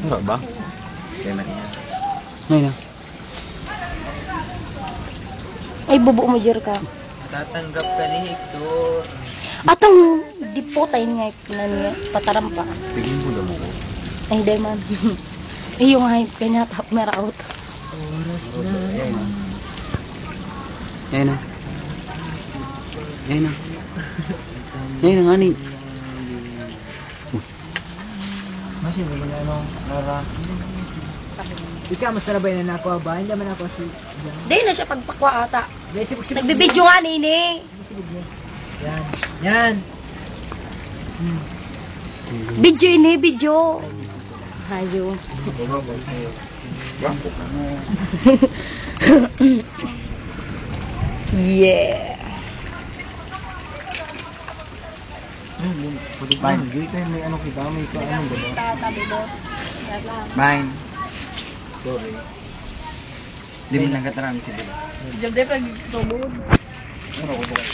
Enggak ba? Ngayon na. Ay, bubo mo, Jer ka. Tatanggap ka ni Hector. Atong, di po tayo nga, pataram pa. Bigyan mo daw mo ko. Ay, di man. Ay, yung hype kanya, tap, mera out. Oras na. Ngayon na. Ngayon na. Ngayon na nga ni. Masih mo na ano, Lara. Ika, mas tarabay na ako ba? Hindi man ako si... Di na siya pagpakwa ata. Sibuk-sibuk. Nagbibidyo nga, nini. Sibuk-sibuk niya. Yan. Yan. Video ini, video. Hayo. Yeah. Mine. Dito may ano kita, may ka ano ba? Tatabi, boss. Mine. Sorry. Hindi mo lang katarami si Bila. Diyan din pag tubod. Ano ko ba?